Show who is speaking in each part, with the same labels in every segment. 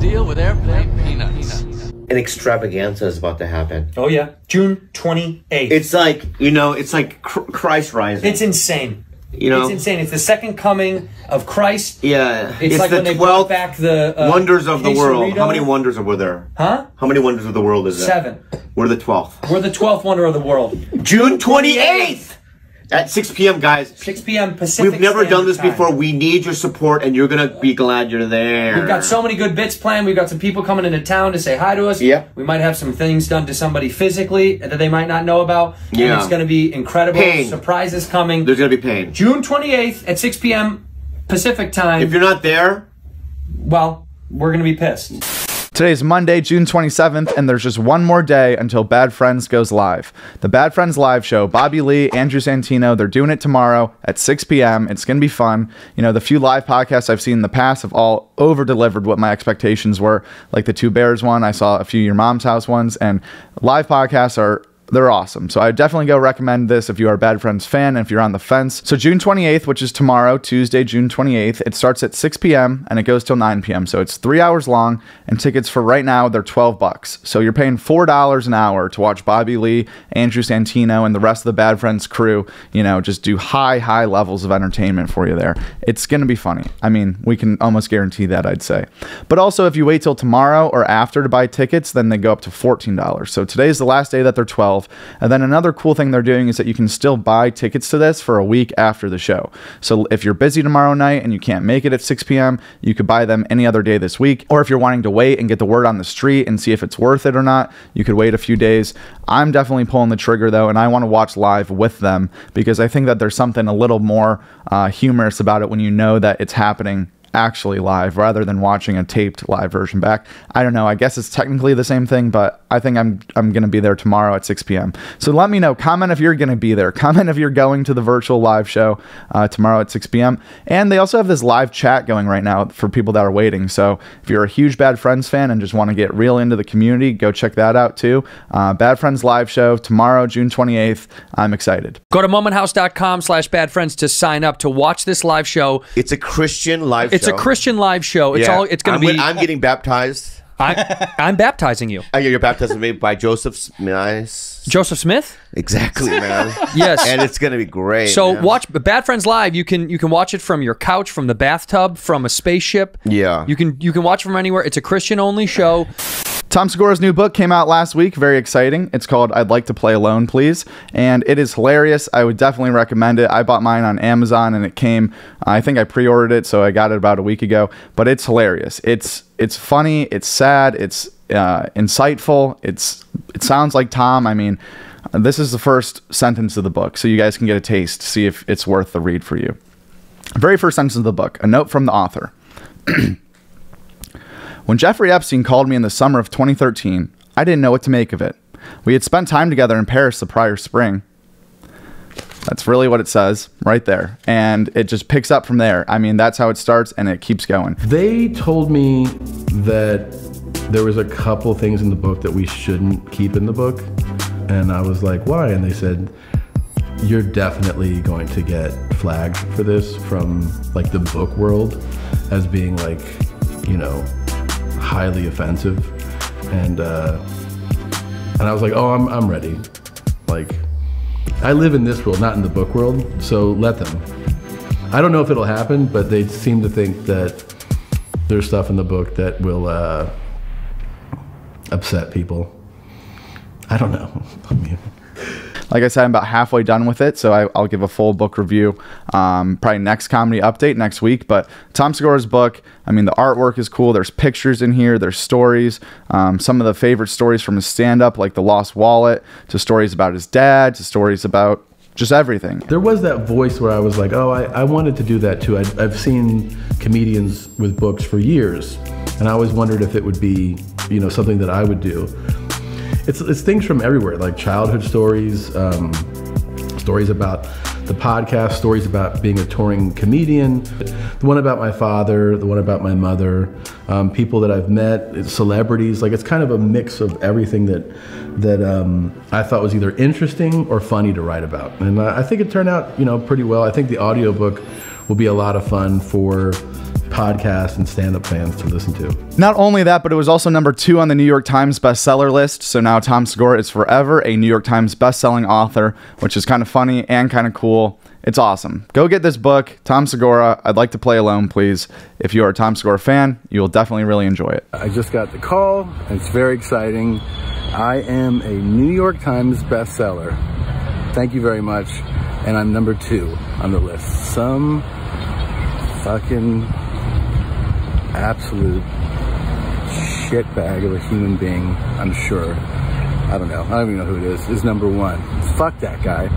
Speaker 1: deal with airplane peanuts.
Speaker 2: An extravaganza is about to happen.
Speaker 3: Oh yeah, June 28th.
Speaker 2: It's like, it's like Christ rising.
Speaker 3: It's insane.
Speaker 2: It's
Speaker 3: insane. It's the second coming of Christ.
Speaker 2: Yeah.
Speaker 3: It's like
Speaker 2: the
Speaker 3: when they
Speaker 2: 12
Speaker 3: brought back the
Speaker 2: wonders of the world.
Speaker 3: quesarito.
Speaker 2: How many wonders were there?
Speaker 3: Huh?
Speaker 2: How many wonders of the world is there?
Speaker 3: 7.
Speaker 2: We're the 12th.
Speaker 3: We're the 12th wonder of the world.
Speaker 2: June 28th! At 6 p.m., guys.
Speaker 3: 6 p.m. Pacific
Speaker 2: We've never done this
Speaker 3: Standard
Speaker 2: before.
Speaker 3: Time.
Speaker 2: We need your support, and you're going to be glad you're there.
Speaker 3: We've got so many good bits planned. We've got some people coming into town to say hi to us.
Speaker 2: Yep.
Speaker 3: We might have some things done to somebody physically that they might not know about.
Speaker 2: Yeah.
Speaker 3: And it's going to be incredible.
Speaker 2: Pain.
Speaker 3: Surprises coming.
Speaker 2: There's going to be pain.
Speaker 3: June 28th at 6 p.m. Pacific Time.
Speaker 2: If you're not there,
Speaker 3: well, we're going to be pissed.
Speaker 4: Today's Monday, June 27th, and there's just one more day until Bad Friends goes live. The Bad Friends live show, Bobby Lee, Andrew Santino, they're doing it tomorrow at 6 p.m. It's going to be fun. The few live podcasts I've seen in the past have all over-delivered what my expectations were. Like the Two Bears one, I saw a few Your Mom's House ones, and live podcasts they're awesome. So I definitely go recommend this if you are a Bad Friends fan and if you're on the fence. So June 28th, which is tomorrow, Tuesday, June 28th, it starts at 6 p.m. and it goes till 9 p.m. So it's 3 hours long, and tickets for right now, they're $12. So you're paying $4 an hour to watch Bobby Lee, Andrew Santino, and the rest of the Bad Friends crew, just do high levels of entertainment for you there. It's going to be funny. I mean, we can almost guarantee that, I'd say. But also, if you wait till tomorrow or after to buy tickets, then they go up to $14. So today's the last day that they're 12. And then another cool thing they're doing is that you can still buy tickets to this for a week after the show. So if you're busy tomorrow night and you can't make it at 6 p.m., you could buy them any other day this week. Or if you're wanting to wait and get the word on the street and see if it's worth it or not, you could wait a few days. I'm definitely pulling the trigger though, and I want to watch live with them because I think that there's something a little more humorous about it when you know that it's happening actually live rather than watching a taped live version back. I don't know. I guess it's technically the same thing, but I think I'm going to be there tomorrow at 6 p.m. So let me know. Comment if you're going to be there. Comment if you're going to the virtual live show tomorrow at 6 p.m. And they also have this live chat going right now for people that are waiting. So if you're a huge Bad Friends fan and just want to get real into the community, go check that out too. Bad Friends live show tomorrow, June 28th. I'm excited.
Speaker 5: Go to momenthouse.com/badfriends to sign up to watch this live show.
Speaker 2: it's a Christian live show.
Speaker 5: It's a Christian live show. It's It's going to be.
Speaker 2: I'm getting baptized.
Speaker 5: I'm baptizing you.
Speaker 2: You're baptizing me by Joseph Smith.
Speaker 5: Joseph Smith?
Speaker 2: Exactly, man.
Speaker 5: Yes.
Speaker 2: And it's going to be great.
Speaker 5: So
Speaker 2: man.
Speaker 5: watch Bad Friends Live. You can watch it from your couch, from the bathtub, from a spaceship.
Speaker 2: Yeah.
Speaker 5: You can watch it from anywhere. It's a Christian only show.
Speaker 4: Tom Segura's new book came out last week. Very exciting. It's called I'd Like to Play Alone, Please. And it is hilarious. I would definitely recommend it. I bought mine on Amazon and it came, I think I pre-ordered it, so I got it about a week ago. But it's hilarious. It's funny. It's sad. It's insightful. It sounds like Tom. I mean, this is the first sentence of the book, so you guys can get a taste, see if it's worth the read for you. Very first sentence of the book, a note from the author. When Jeffrey Epstein called me in the summer of 2013, I didn't know what to make of it. We had spent time together in Paris the prior spring. That's really what it says right there. And it just picks up from there. I mean, that's how it starts and it keeps going.
Speaker 6: They told me that there was a couple things in the book that we shouldn't keep in the book. And I was like, why? And they said, you're definitely going to get flagged for this from like the book world as being like, highly offensive. And I was like, oh, I'm ready. Like, I live in this world, not in the book world, so let them. I don't know if it'll happen, but they seem to think that there's stuff in the book that will upset people. I don't know. I mean,
Speaker 4: like I said, I'm about halfway done with it, so I'll give a full book review probably next comedy update next week. But Tom Segura's book, I mean, the artwork is cool. There's pictures in here. There's stories. Some of the favorite stories from his stand-up, like the lost wallet, to stories about his dad, to stories about just everything.
Speaker 6: there was that voice where I was like, oh, I wanted to do that too. I've seen comedians with books for years, and I always wondered if it would be, something that I would do. It's things from everywhere, like childhood stories, stories about the podcast, stories about being a touring comedian, the one about my father, the one about my mother, people that I've met, celebrities. Like, it's kind of a mix of everything that I thought was either interesting or funny to write about. And I think it turned out, pretty well. I think the audiobook will be a lot of fun for podcast and stand-up fans to listen to.
Speaker 4: Not only that, but it was also number 2 on the New York Times bestseller list. So now Tom Segura is forever a New York Times bestselling author, which is kind of funny and kind of cool. It's awesome. Go get this book, Tom Segura, I'd Like to Play Alone, Please. If you are a Tom Segura fan, you will definitely really enjoy it.
Speaker 6: I just got the call, and it's very exciting. I am a New York Times bestseller. Thank you very much. And I'm number 2 on the list. Some fucking absolute shitbag of a human being, I'm sure. I don't know. I don't even know who it is number 1. Fuck that guy.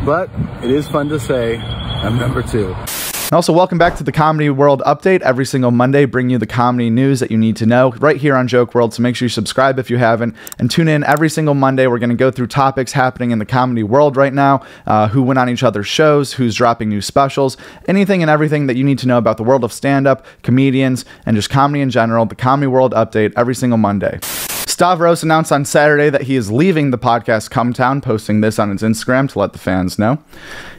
Speaker 6: But it is fun to say I'm number 2.
Speaker 4: And also, welcome back to the Comedy World Update. Every single Monday, bring you the comedy news that you need to know right here on Joke World. So make sure you subscribe if you haven't, and tune in every single Monday. We're going to go through topics happening in the comedy world right now, who went on each other's shows, who's dropping new specials, anything and everything that you need to know about the world of stand-up, comedians, and just comedy in general. The Comedy World Update every single Monday. Stavros announced on Saturday that he is leaving the podcast Cumtown, posting this on his Instagram to let the fans know.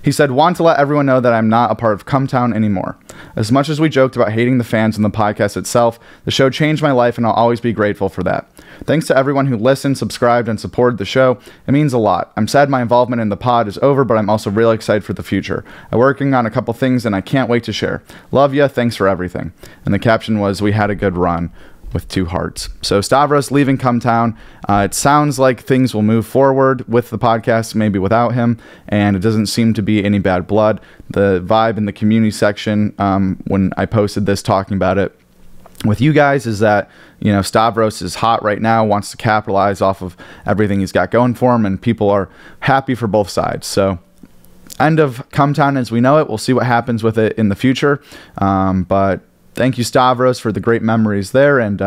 Speaker 4: He said, "Want to let everyone know that I'm not a part of Cumtown anymore. As much as we joked about hating the fans and the podcast itself, the show changed my life and I'll always be grateful for that. Thanks to everyone who listened, subscribed, and supported the show. It means a lot. I'm sad my involvement in the pod is over, but I'm also really excited for the future. I'm working on a couple things and I can't wait to share. Love ya, thanks for everything." And the caption was, "We had a good run," with 2 hearts. So Stavros leaving Cumtown. It sounds like things will move forward with the podcast, maybe without him, and it doesn't seem to be any bad blood. The vibe in the community section, when I posted this talking about it with you guys, is that, you know, Stavros is hot right now, wants to capitalize off of everything he's got going for him, and people are happy for both sides. So end of Cumtown as we know it. We'll see what happens with it in the future, but thank you, Stavros, for the great memories there, and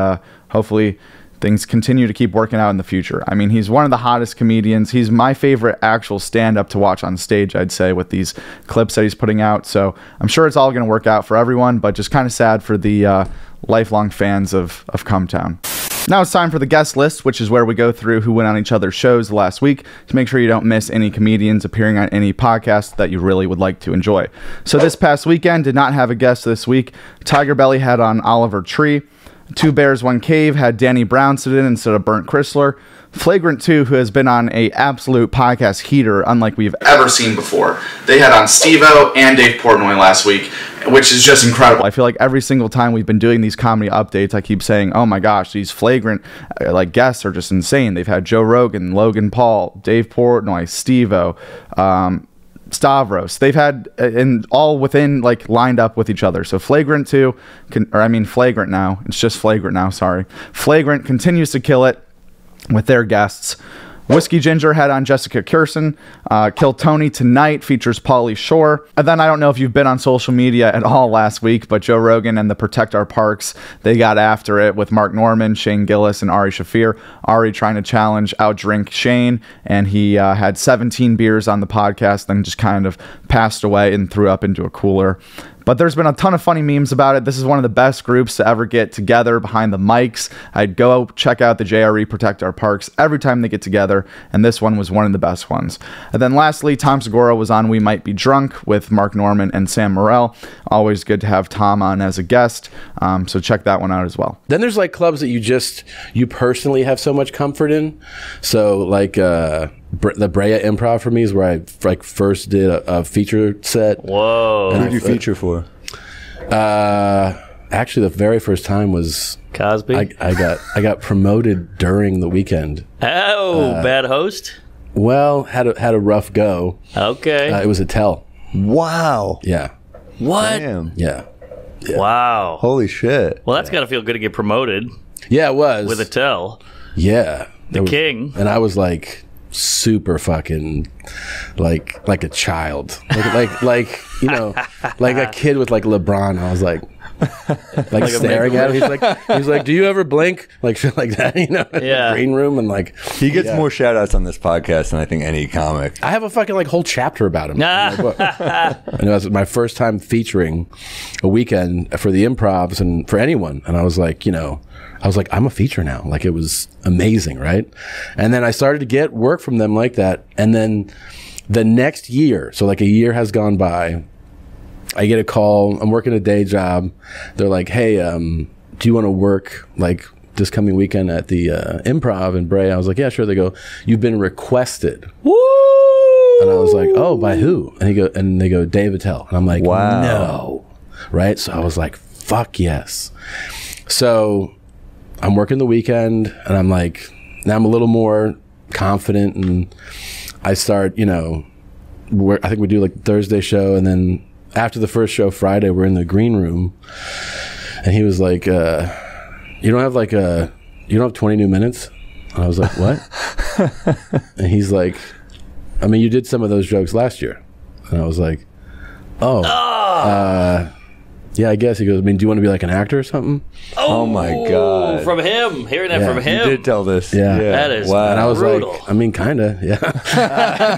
Speaker 4: hopefully things continue to keep working out in the future. I mean, he's one of the hottest comedians. He's my favorite actual stand-up to watch on stage, I'd say, with these clips that he's putting out. So I'm sure it's all going to work out for everyone, but just kind of sad for the lifelong fans of Cumtown. Now it's time for the guest list, which is where we go through who went on each other's shows last week to make sure you don't miss any comedians appearing on any podcast that you really would like to enjoy. So this past weekend did not have a guest this week. Tiger Belly had on Oliver Tree. 2 Bears, 1 Cave had Danny Brown sit in instead of Burnt Chrysler. Flagrant 2, who has been on a absolute podcast heater unlike we've ever seen before. They had on Steve-O and Dave Portnoy last week, which is just incredible. I feel like every single time we've been doing these comedy updates, I keep saying, oh my gosh, these Flagrant like guests are just insane. They've had Joe Rogan, Logan Paul, Dave Portnoy, Steve-O, Stavros. They've had and all within, like, lined up with each other. So Flagrant 2, Flagrant now. It's just Flagrant now, sorry. Flagrant continues to kill it with their guests. Whiskey Ginger had on Jessica Kirson. Kill Tony Tonight features Pauly Shore. And then I don't know if you've been on social media at all last week, but Joe Rogan and the Protect Our Parks, they got after it with Mark Norman, Shane Gillis, and Ari Shaffir. Ari trying to challenge outdrink Shane, and he had 17 beers on the podcast, then just kind of passed away and threw up into a cooler. But there's been a ton of funny memes about it. This is one of the best groups to ever get together behind the mics. I'd go check out the JRE Protect Our Parks every time they get together, and this one was one of the best ones. And then lastly, Tom Segura was on We Might Be Drunk with Mark Norman and Sam Morrell. Always good to have Tom on as a guest, so check that one out as well.
Speaker 7: Then there's like clubs that you personally have so much comfort in. So like the Brea Improv for me is where I like first did a feature set.
Speaker 8: Whoa!
Speaker 9: Who did you feature for?
Speaker 7: Actually, the very first time was
Speaker 8: Cosby.
Speaker 7: I got promoted during the weekend.
Speaker 8: Oh, bad host.
Speaker 7: Well, had a rough go.
Speaker 8: Okay.
Speaker 7: It was a tell.
Speaker 9: Wow.
Speaker 7: Yeah.
Speaker 8: What?
Speaker 9: Damn.
Speaker 7: Yeah.
Speaker 8: Wow.
Speaker 9: Holy shit.
Speaker 8: Well, that's got to feel good to get promoted
Speaker 7: Yeah, it was
Speaker 8: with a tell.
Speaker 7: Yeah.
Speaker 8: The king.
Speaker 7: And I was like super fucking like a child, like you know, like a kid with like LeBron. I was like staring at him. He's like, do you ever blink? Like shit like that, you know?
Speaker 8: Yeah.
Speaker 7: In the green room, and like
Speaker 9: He gets more shout outs on this podcast than I think any comic.
Speaker 7: I have a fucking like whole chapter about him in my book. And it was my first time featuring a weekend for the improvs and for anyone, and I was like, you know, I'm a feature now. Like, it was amazing, right? And then I started to get work from them like that. And then the next year, so like a year has gone by, I get a call. I'm working a day job. They're like, hey, do you want to work like this coming weekend at the Improv in Bray? I was like, yeah, sure. They go, you've been requested. Woo! And I was like, oh, by who? And they go, Dave Attell. And I'm like,
Speaker 9: wow.
Speaker 7: No. Right? So I was like, fuck yes. So I'm working the weekend, and I'm like, now I'm a little more confident, and I start, I think we do like the Thursday show, and then after the first show Friday, we're in the green room, and he was like, you don't have 20 new minutes? And I was like, what? And he's like, I mean, you did some of those jokes last year. And I was like, yeah, I guess. He goes, I mean, do you want to be like an actor or something?
Speaker 9: Oh my God.
Speaker 8: From him. Hearing that from him.
Speaker 9: You did tell this.
Speaker 7: Yeah.
Speaker 8: That is
Speaker 9: wow.
Speaker 7: And I was
Speaker 8: brutal.
Speaker 7: like, I mean, kind of, yeah.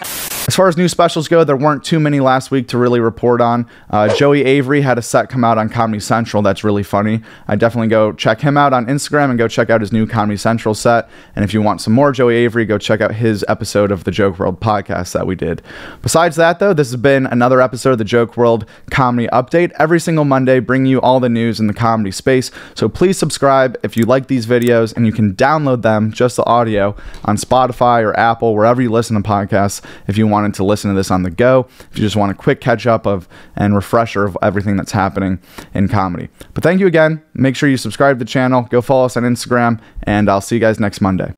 Speaker 4: As far as new specials go, there weren't too many last week to really report on. Joey Avery had a set come out on Comedy Central that's really funny. I definitely go check him out on Instagram and go check out his new Comedy Central set. And if you want some more Joey Avery, go check out his episode of the Joke World podcast that we did. Besides that, though, this has been another episode of the Joke World Comedy Update. Every single Monday, bringing you all the news in the comedy space. So please subscribe if you like these videos, and you can download them, just the audio, on Spotify or Apple, wherever you listen to podcasts, if you wanted to listen to this on the go, if you just want a quick catch up of and refresher of everything that's happening in comedy. But thank you again. Make sure you subscribe to the channel, go follow us on Instagram, and I'll see you guys next Monday.